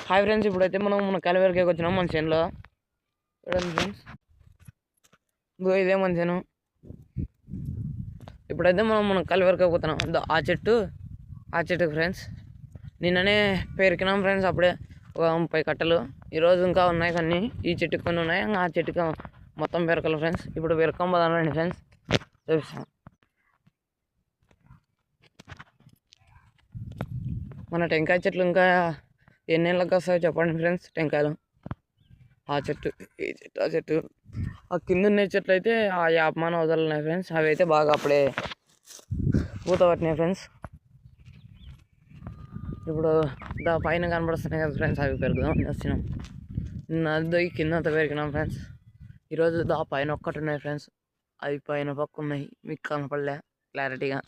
Hi friends, ఇప్పుడైతే మనం మన కలివరికి వచ్చినాం మన చేనులో. చూడండి ఫ్రెండ్స్, ఇదే మన చేను. ఇప్పుడైతే మనం కలివరికి పోతున్నాం. ఆ చెట్టు ఫ్రెండ్స్ నిన్ననే పేరుకినాం ఫ్రెండ్స్. అప్పుడే ఒక 30 కట్టలు. ఈరోజు ఇంకా ఉన్నాయి, కానీ ఈ చెట్టుకి కొన్ని ఉన్నాయి, ఆ చెట్టుకి మొత్తం పెరకలు ఫ్రెండ్స్. ఇప్పుడు పెరకంబోదానండి ఫ్రెండ్స్, చూపిస్తాం. మన టెంకాయ చెట్లు ఇంకా ఎన్నేళ్ళకి వస్తాయో చెప్పండి ఫ్రెండ్స్. టెంకాయలు ఆ చెట్టు, ఈ చెట్టు, ఆ చెట్టు, ఆ కింద ఉన్న చెట్లు అయితే ఆ యాపమాన వదలున్నాయి ఫ్రెండ్స్. అవి అయితే బాగా అప్పుడే పూత పట్టినాయి ఫ్రెండ్స్. ఇప్పుడు పైన కనబడుతున్నాయి కదా ఫ్రెండ్స్, అవి పెరుగుదాం వచ్చినాం. నిన్న కింద అంతా పెరిగినాం ఫ్రెండ్స్. ఈరోజు పైన ఒక్కటి ఉన్నాయి ఫ్రెండ్స్, అవి పైన పక్క ఉన్నాయి. మీకు కనపడలే క్లారిటీగా.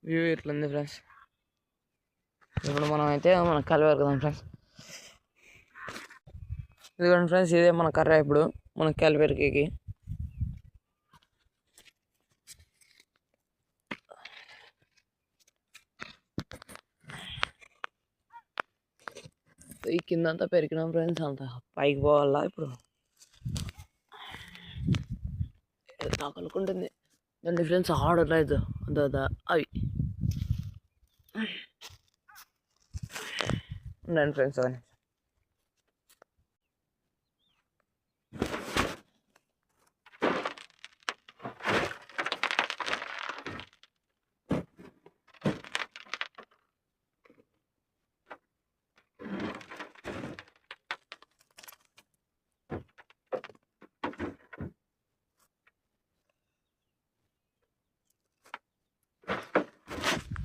వ్యూ ఇట్లుంది ఫ్రెండ్స్. ఇప్పుడు మనం అయితే మన కర్ర పెరగదాం ఫ్రెండ్స్. ఇదిగోండి ఫ్రెండ్స్, ఇదే మన కర్ర. ఇప్పుడు మన పెరికేకి ఈ కింద అంతా పెరిగినాం ఫ్రెండ్స్. అంతా పైకి పోవాలా ఇప్పుడు. తాకలుకుంటుంది దాన్ని ఫ్రెండ్స్, ఆడలేదు అంత అవి ఉండండి ఫ్రెండ్స్. అని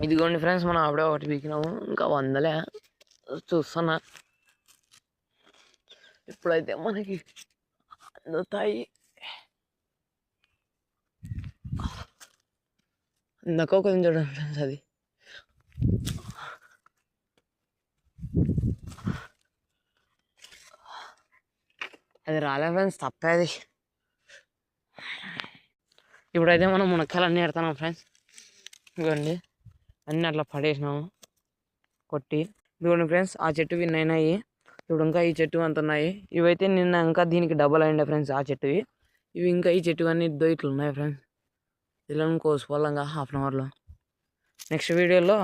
ఇదిగోండి ఫ్రెండ్స్, మనం అప్పుడే ఒకటి పీకినాము, ఇంకా 100లే చూస్తున్నా. ఇప్పుడైతే మనకి అందుతాయి. ఇందాక కొంచెం చూడండి ఫ్రెండ్స్, అది రాలే ఫ్రెండ్స్, తప్పేది. ఇప్పుడైతే మనం మునక్కాయలు అన్నీ ఎడతాం ఫ్రెండ్స్. ఇదిగోండి, అన్నీ అట్లా పడేసినాము కొట్టి. ఇదిగోండి ఫ్రెండ్స్, ఆ చెట్టు విన్ అయినాయి. ఇప్పుడు ఇంకా ఈ చెట్టు అంత ఉన్నాయి. ఇవైతే నిన్న ఇంకా దీనికి డబల్ అయిండే ఫ్రెండ్స్, ఆ చెట్టువి. ఇవి ఇంకా ఈ చెట్టు అన్నీ ఇట్లా ఉన్నాయి ఫ్రెండ్స్. ఇలా కోసుకోవాలి ఇంకా హాఫ్ అన్ అవర్లో. నెక్స్ట్ వీడియోలో